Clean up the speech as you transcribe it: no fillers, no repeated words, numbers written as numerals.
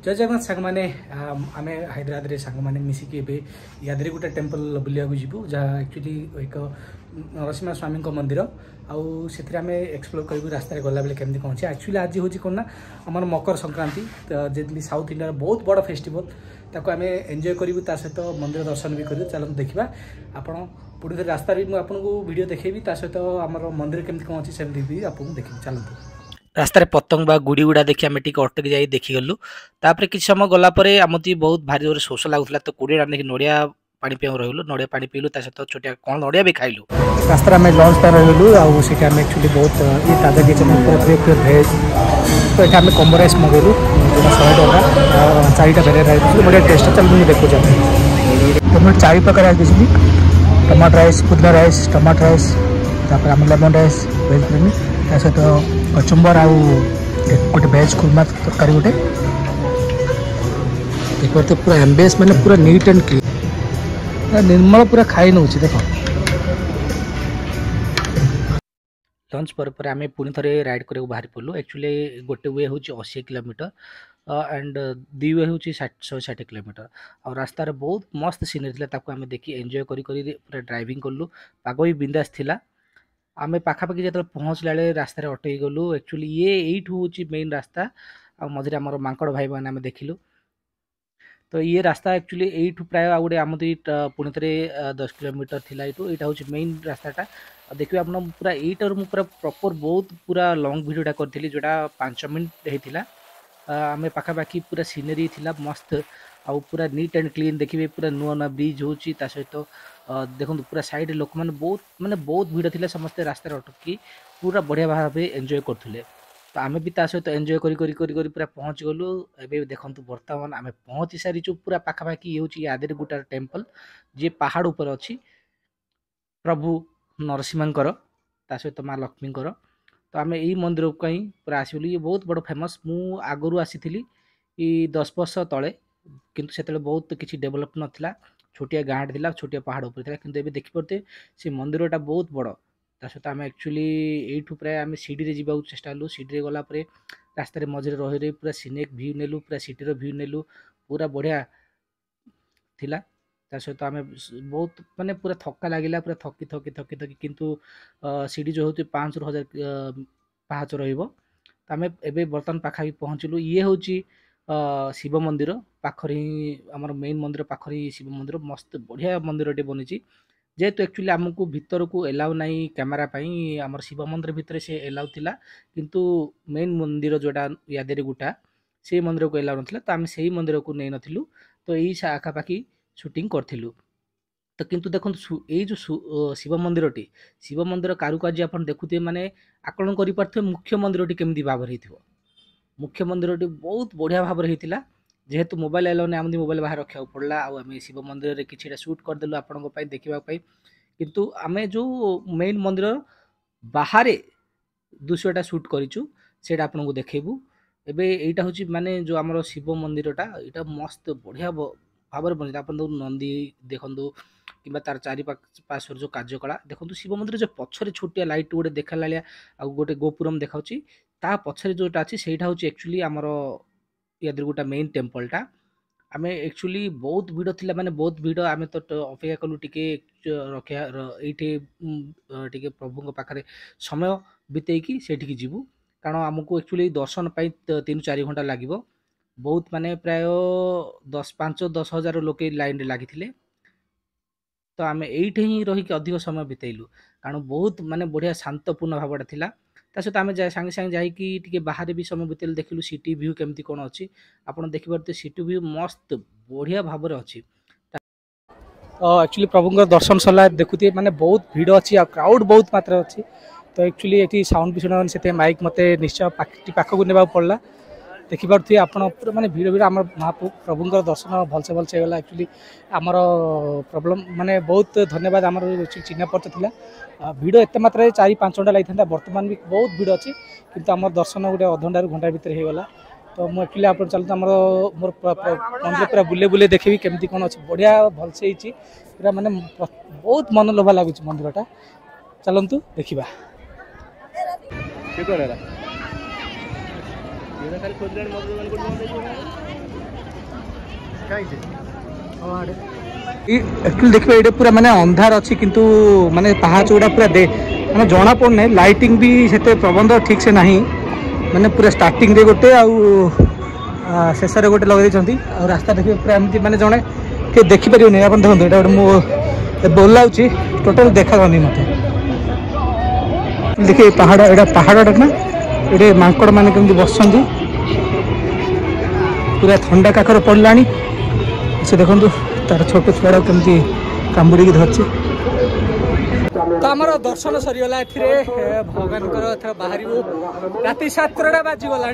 जय जगन्नाथ सांग मैंने आम हैदराबाद रे सांग मैंने मिसिकी यादगिरीगुटा टेम्पल बुलिया जीवु जहाँ एक्चुअली एक नरसिंह स्वामी मंदिर आउ से एक्सप्लोर कर रास्तार गला बेले केमती कौन अच्छे एक्चुअली आज हूँ कौन ना आम मकर संक्रांति जी साउथ इंडिया बहुत बड़ फेस्टिवल ताको आम एंजॉय करूँ सहित मंदिर दर्शन भी करूँ चलते देखा आपण पुणी थे रास्तार भी मुझे वीडियो देखेबी सहित आम मंदिर केमती कौन अच्छी सेमती भी आपको देखी चलते रास्तार पतंग बा गुड़ी गुड़ा देखी आम अटक जाई देखीगलु तापर किसी समय गलापर आमती बहुत भारी जोर शोष लगुला तो 20 टाइम देखिए नड़िया पानी पे रही नड़िया पानी पीलु सहित छोटिया कौन नड़िया भी खाइलु रास्तार आम लंच पर रही आगे एक्चुअली बहुत ये ताजा किचन प्योर भेज तो ये आम कम्बो राइस मंगेलु 100 टका 4टा भेराइटी बढ़िया टेस्ट चल मुझे देखुँ तो 4 प्रकार राइस देखी टमाटो राइस पुदीना राइस टमाटो राइस आम लेमन राइस भेज बिरयानी सहित कचुम्बर आउ गोटे भेज खुरमा तरकारी गोटे देख तो पूरा एम्बियंस मैंने पूरा नीट एंड क्लीन निर्मल पूरा खाई नौ देख लंच पर आम पुणी थे राइड करने बाहरी पड़ू एक्चुअली गोटे वे हूँ 80 किलोमीटर एंड दी वे हूँ 160 किलोमीटर और रास्तार बहुत मस्त सीनरी था आम देखी एंजॉय पूरा ड्राइविंग कलु पाग भी बिंदास थिला आम पाखापाखि जो पहुँचला रास्तार अटक गलु एक्चुअली ये यू हूँ मेन रास्ता आ मझे आम मांकड़ भाई मैंने आम देखिलु तो ये रास्ता एक्चुअली यू प्राय आ गए आम पुणी थे 10 किलोमीटर थिला यहाँ हूँ मेन रास्ताटा देखिए आप पूरा यहीटर मुझे पूरा प्रॉपर बहुत पूरा लॉन्ग वीडियोटा करी जोटा 5 मिनट होता आम पाखापाखि पूरा सीनरी थिला मस्त आउ पूरा नीट एंड क्लीन देखिए पूरा नुआ नुआ ब्रिज हो सहित देखो पूरा साइड लोक मैंने बहुत भिड़ थी समस्ते रास्तार अटकी पूरा बढ़िया भाव एंजॉय करते तो आम भी सहित एंजॉय करी पूरा पहुँच गलु एवं देखो बर्तमान आम पहुँची सारीचु पूरा पाखापाखि ये हूँ यादगिरीगुटा टेम्पल जी पहाड़ उपर अच्छी प्रभु नरसिंहंकर सहित माँ लक्ष्मींकर तो आम यही मंदिर कहीं पूरा आसलु ये बहुत बड़ फेमस मु आगु आसी 10 वर्ष तले किंतु से बहुत किसी डेभलप नाला छोटिया गाँव था छोटिया पहाड़ उपर था किंतु देखी पारे से मंदिरटा बहुत बड़ सहित आम एक्चुअली यू प्राय आम सीढ़ी जावाक चेष्टा कलु सीढ़ी गलापर रास्तार मझे रही पूरा सीनिक भ्यू नेलु पूरा सिटीर भ्यू नेलु पूरा बढ़िया थिला सहित आम बहुत माने पूरा थका लगिला पूरा थकी थकी थकी थकी किंतु सीढ़ी जो हूँ 500 ରୁ 1000 पाहाच रमें एवं बर्तमान पाखा पहुँचलु ये हूँ शिव मंदिर पाखरी आम मेन मंदिर पाखरी शिव मंदिर मस्त बढ़िया मंदिरटे बनी जेहेतु एक्चुअली आमको भीतर को एलाउ ना कैमेरा आम शिव मंदिर भितर से एलाउ थिला किंतु मेन मंदिर जोटा यादगिरीगुटा से मंदिर को एलाउ ना तो आम से मंदिर को नहीं नथिलु तो यही आखापाखि शूटिंग करथिलु तो किंतु देखो ये जो शिव मंदिर कारुकार्य आप देखुए माने आकलन कर मुख्य मंदिर केमती भाव मुख्य मंदिर बहुत बढ़िया भाव होता जेहेतु मोबाइल एलाउ नहीं आम मोबाइल बाहर रखा पड़ा आम शिव मंदिर में कि सुट करदेलु आपंपाई देखापी किंतु आम जो मेन मंदिर बाहर दृश्यटा सुट करूँ से आपको देखेबू एबे एटा हूँ माने जो आम शिव मंदिरटा यहाँ मस्त बढ़िया भाव बनी आप नंदी देखु कि तार चारि पार्श्वर जो कार्यकला देखो शिव मंदिर जो पछरे छोटिया लाइट गोटे देखा लालिया आ गोटे गोपुरम देखा ता पछरे जोटा अच्छी से हूँ एक्चुअली आमर यादगिरीगुटा मेन टेम्पलटा आम एक्चुअली बहुत भिड़ थिला माने बहुत भिड़ आम तो अपेक्षा कलु टिके रखा ये प्रभु पाखे समय बितेकी से जीवु कारण आमको एक्चुअली दर्शन 3-4 घंटा लगे बहुत माने प्राय 5-10 हज़ार लोक लाइन रे लगी तो आम ये ही रही अधिक समय बितेलु कारण बहुत माने बढ़िया शांतपूर्ण भावटा थिला सहित आम सांगे सांगे जाकि बाहर भी समय बितेलु देखिलु सिटी व्यू केमती कौन अच्छी आपड़ देखिए सिटी व्यू मस्त बढ़िया भाव अच्छी तो एक्चुअली प्रभु दर्शन सरला देखुए माने बहुत भीड़ अच्छी आ क्राउड बहुत मात्रा अच्छी तो एक्चुअली ये साउंड भी शुणा से माइक मत निश्चय पाखक ने पड़ा देखिपे आप पूरा माने भीड़ भीड़ आम महाप्रभुंर दर्शन भलसे भलसे गला एक्चुअली आमर प्रॉब्लम माने बहुत धन्यवाद आमर चिन्ह परिचय था भीड़ एत मात्रा 4-5 घंटा लगी था बर्तमान भी बहुत भीड़ अच्छी किंतु आम दर्शन गोटे अधघंटा घंटा भितर होगला तो मुझे एक्चुअली आप चलते आम मोर मंदिर पूरा बुले बुले देखेबी केमती कौन अच्छी बढ़िया भलसे पूरा माने बहुत मनलोभा लगुच मंदिरटा चलतु देखा खाली खोजगार मजदूर एक्चुअली देखिए ये पूरा माने अंधार अच्छी किंतु माने पहाड़ गुड़ा पूरा दे माने जना पड़ने लाइटिंग भी से प्रबंध ठीक से नहीं माने पूरा स्टार्टिंग रे गोटे शेष गोटे लगे रास्ता देखिए पूरा एमती माने जड़े कि देखिपारे आप देखते ये गोटे बोलाऊँ टोटाल देखा जानी मत देखिए पहाड़ एटा पहाड़टा ना ये मांकड़ मैंने कमी बस पूरा थंडा काकर पड़ला से देखो तार छोट छुआ कमी कामुड़ी धरचे तो आम दर्शन सरीगला भगवान बाहर राति 7टा बाजिगला